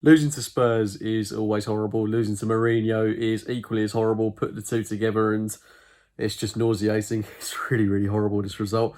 Losing to Spurs is always horrible. Losing to Mourinho is equally as horrible. Put the two together and it's just nauseating. It's really, really horrible, this result.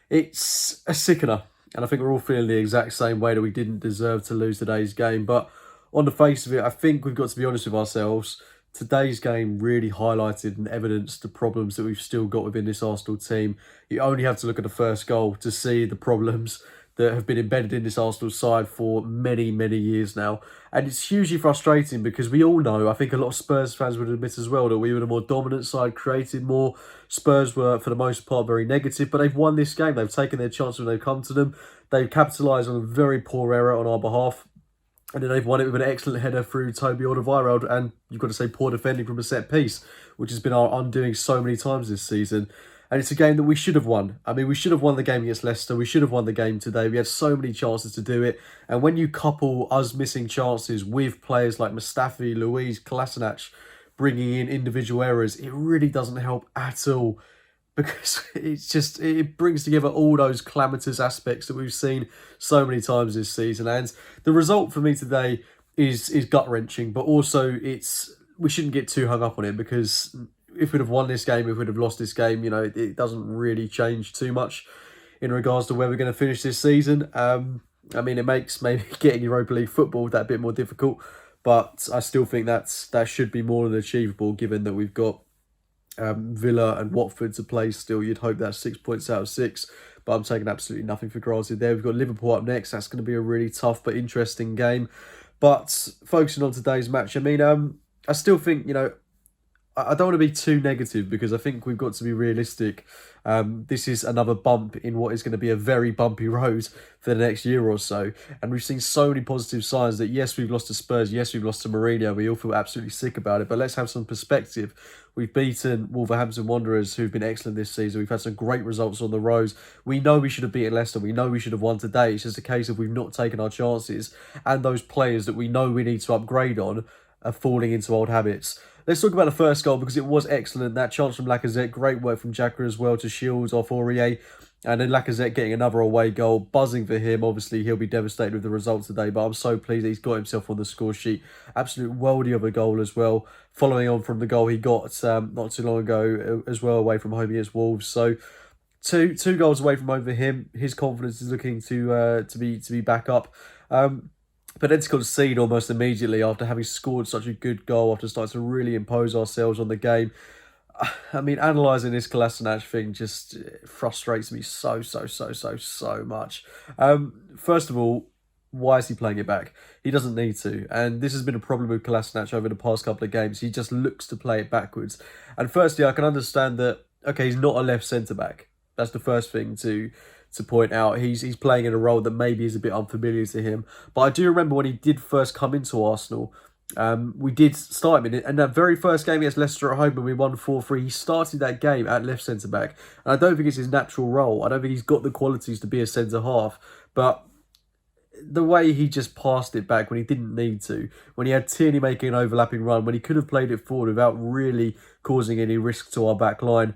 It's a sickener. And I think we're all feeling the exact same way that we didn't deserve to lose today's game. But on the face of it, I think we've got to be honest with ourselves. Today's game really highlighted and evidenced the problems that we've still got within this Arsenal team. You only have to look at the first goal to see the problems that have been embedded in this Arsenal side for many, many years now. And it's hugely frustrating because we all know, I think a lot of Spurs fans would admit as well, that we were the more dominant side, created more. Spurs were, for the most part, very negative, but they've won this game. They've taken their chance when they've come to them. They've capitalised on a very poor error on our behalf. And then they've won it with an excellent header through Toby Alderweireld, and you've got to say poor defending from a set piece, which has been our undoing so many times this season. And it's a game that we should have won. I mean, we should have won the game against Leicester. We should have won the game today. We had so many chances to do it. And when you couple us missing chances with players like Mustafi, Luiz, Kolasinac bringing in individual errors, it really doesn't help at all. Because it brings together all those calamitous aspects that we've seen so many times this season. And the result for me today is gut-wrenching, but also we shouldn't get too hung up on it, because if we'd have won this game, if we'd have lost this game, it doesn't really change too much in regards to where we're going to finish this season. I mean, it makes maybe getting Europa League football that bit more difficult, but I still think that should be more than achievable, given that we've got Villa and Watford to play still. You'd hope that's 6 points out of 6, but I'm taking absolutely nothing for granted there. We've got Liverpool up next. That's going to be a really tough but interesting game. But focusing on today's match, I mean, I still think, I don't want to be too negative, because I think we've got to be realistic. This is another bump in what is going to be a very bumpy road for the next year or so. And we've seen so many positive signs that, yes, we've lost to Spurs, yes, we've lost to Mourinho. We all feel absolutely sick about it, but let's have some perspective. We've beaten Wolverhampton Wanderers, who've been excellent this season. We've had some great results on the road. We know we should have beaten Leicester. We know we should have won today. It's just a case of we've not taken our chances. And those players that we know we need to upgrade on are falling into old habits. Let's talk about the first goal, because it was excellent. That chance from Lacazette, great work from Xhaka as well to shield off Aurier. And then Lacazette getting another away goal, buzzing for him. Obviously, he'll be devastated with the result today, but I'm so pleased he's got himself on the score sheet. Absolute worldie of a goal as well, following on from the goal he got not too long ago as well, away from home against Wolves. So two goals away from home for him. His confidence is looking to be back up. But then to concede almost immediately after having scored such a good goal, after starting to really impose ourselves on the game. I mean, analysing this Kolasinac thing just frustrates me so much. First of all, why is he playing it back? He doesn't need to. And this has been a problem with Kolasinac over the past couple of games. He just looks to play it backwards. And firstly, I can understand that, okay, he's not a left centre-back. That's the first thing to point out. He's playing in a role that maybe is a bit unfamiliar to him. But I do remember when he did first come into Arsenal, we did start him in it. And that very first game against Leicester at home when we won 4-3, he started that game at left centre-back. And I don't think it's his natural role. I don't think he's got the qualities to be a centre-half. But the way he just passed it back when he didn't need to, when he had Tierney making an overlapping run, when he could have played it forward without really causing any risk to our back line.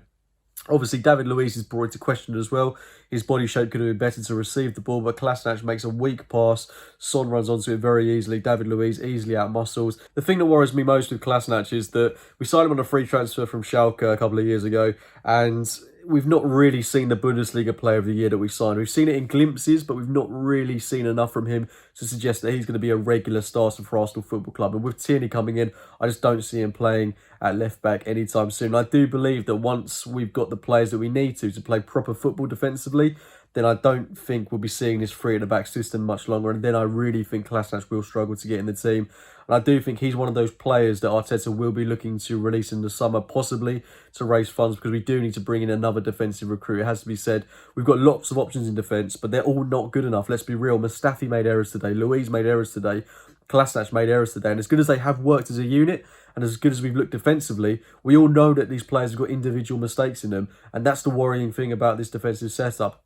Obviously, David Luiz is brought into question as well. His body shape could have been better to receive the ball, but Kolasinac makes a weak pass. Son runs onto it very easily. David Luiz easily out-muscles. The thing that worries me most with Kolasinac is that we signed him on a free transfer from Schalke a couple of years ago, and we've not really seen the Bundesliga player of the year that we signed. We've seen it in glimpses, but we've not really seen enough from him to suggest that he's going to be a regular starter for Arsenal Football Club. And with Tierney coming in, I just don't see him playing at left back anytime soon. I do believe that once we've got the players that we need to play proper football defensively, then I don't think we'll be seeing this three at the back system much longer. And then I really think Kolasinac will struggle to get in the team. And I do think he's one of those players that Arteta will be looking to release in the summer, possibly to raise funds, because we do need to bring in another defensive recruit. It has to be said, we've got lots of options in defence, but they're all not good enough. Let's be real. Mustafi made errors today. Luiz made errors today. Kolasinac made errors today. And as good as they have worked as a unit, and as good as we've looked defensively, we all know that these players have got individual mistakes in them. And that's the worrying thing about this defensive setup.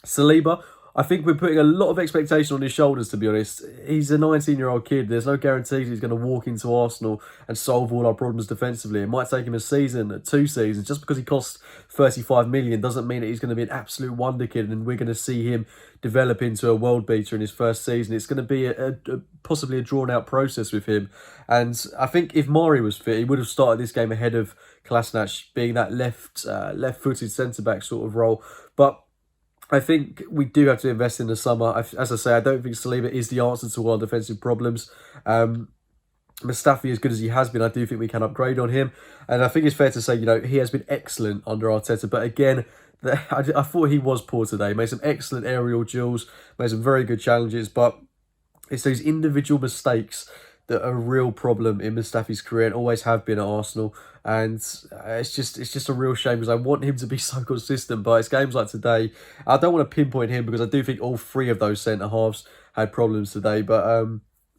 Saliba, I think we're putting a lot of expectation on his shoulders, to be honest. He's a 19-year-old kid. There's no guarantees he's going to walk into Arsenal and solve all our problems defensively. It might take him a season, 2 seasons. Just because he costs 35 million doesn't mean that he's going to be an absolute wonder kid and we're going to see him develop into a world beater in his first season. It's going to be possibly a drawn-out process with him. And I think if Mari was fit, he would have started this game ahead of Kolasinac, being that left-footed centre-back sort of role. But I think we do have to invest in the summer. As I say, I don't think Saliba is the answer to our defensive problems. Mustafi, as good as he has been, I do think we can upgrade on him. And I think it's fair to say, he has been excellent under Arteta. But again, I thought he was poor today. Made some excellent aerial duels, made some very good challenges. But it's those individual mistakes that are a real problem in Mustafi's career and always have been at Arsenal. And it's just a real shame because I want him to be so consistent. But it's games like today, I don't want to pinpoint him because I do think all three of those centre-halves had problems today. But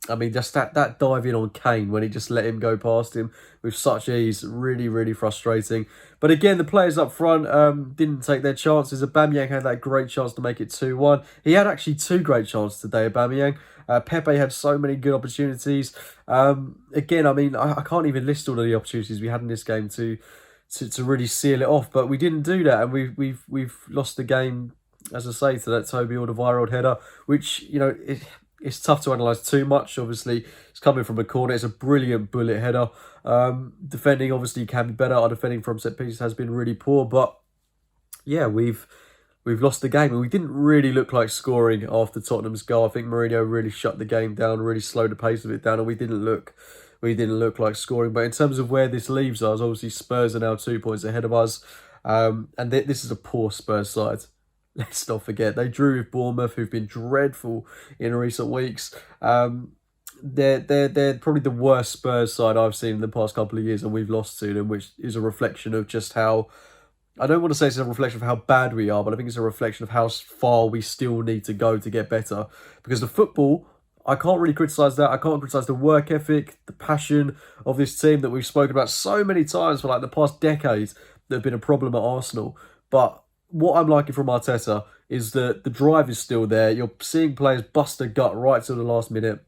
I mean, just that dive in on Kane when he just let him go past him with such ease, really, really frustrating. But again, the players up front didn't take their chances. Aubameyang had that great chance to make it 2-1. He had actually two great chances today, Aubameyang. Pepe had so many good opportunities. Again, I mean, I can't even list all of the opportunities we had in this game to really seal it off, but we didn't do that, and we've lost the game, as I say, to that Toby Alderweireld header, which it's tough to analyse too much. Obviously, it's coming from a corner. It's a brilliant bullet header. Defending obviously can be better. Our defending from set pieces has been really poor, but yeah, we've lost the game, and we didn't really look like scoring after Tottenham's goal. I think Mourinho really shut the game down, really slowed the pace of it down, and we didn't look like scoring. But in terms of where this leaves us, obviously Spurs are now 2 points ahead of us, and this is a poor Spurs side. Let's not forget they drew with Bournemouth, who've been dreadful in recent weeks. They're probably the worst Spurs side I've seen in the past couple of years, and we've lost to them, which is a reflection of just how. I don't want to say it's a reflection of how bad we are, but I think it's a reflection of how far we still need to go to get better. Because the football, I can't really criticise that. I can't criticise the work ethic, the passion of this team that we've spoken about so many times for like the past decades that have been a problem at Arsenal. But what I'm liking from Arteta is that the drive is still there. You're seeing players bust a gut right to the last minute.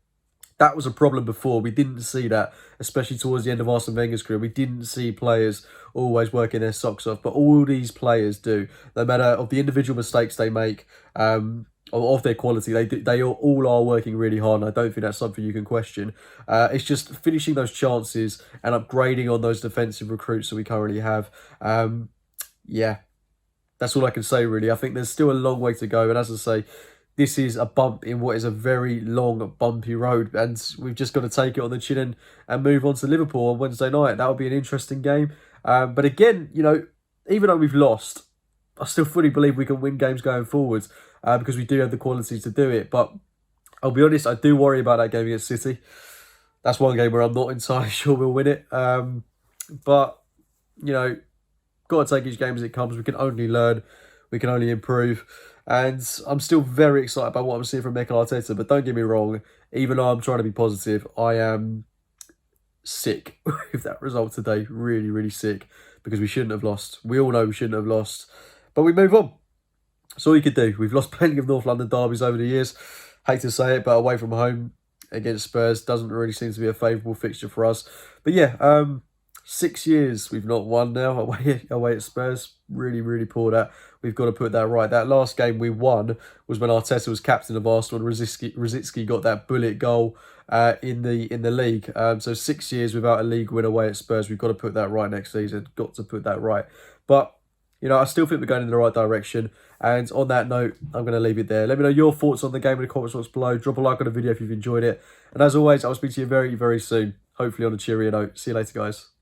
That was a problem before. We didn't see that, especially towards the end of Arsene Wenger's career. We didn't see players always working their socks off, but all these players do. No matter of the individual mistakes they make, of their quality, they all are working really hard, and I don't think that's something you can question. It's just finishing those chances and upgrading on those defensive recruits that we currently have. Yeah, that's all I can say, really. I think there's still a long way to go, and as I say, this is a bump in what is a very long, bumpy road, and we've just got to take it on the chin and move on to Liverpool on Wednesday night. That would be an interesting game. But again, even though we've lost, I still fully believe we can win games going forwards because we do have the quality to do it. But I'll be honest, I do worry about that game against City. That's one game where I'm not entirely sure we'll win it. But, got to take each game as it comes. We can only learn. We can only improve. And I'm still very excited about what I'm seeing from Mikel Arteta. But don't get me wrong, even though I'm trying to be positive, I am sick with that result today. Really, really sick. Because we shouldn't have lost. We all know we shouldn't have lost. But we move on. That's all you could do. We've lost plenty of North London derbies over the years. Hate to say it, but away from home against Spurs doesn't really seem to be a favourable fixture for us. But yeah, 6 years we've not won now away at Spurs. Really, really poor that. We've got to put that right. That last game we won was when Arteta was captain of Arsenal and Rosicky got that bullet goal in the league. So 6 years without a league win away at Spurs. We've got to put that right next season. Got to put that right. But I still think we're going in the right direction. And on that note, I'm going to leave it there. Let me know your thoughts on the game in the comments box below. Drop a like on the video if you've enjoyed it. And as always, I'll speak to you very, very soon. Hopefully on a cheerier note. See you later, guys.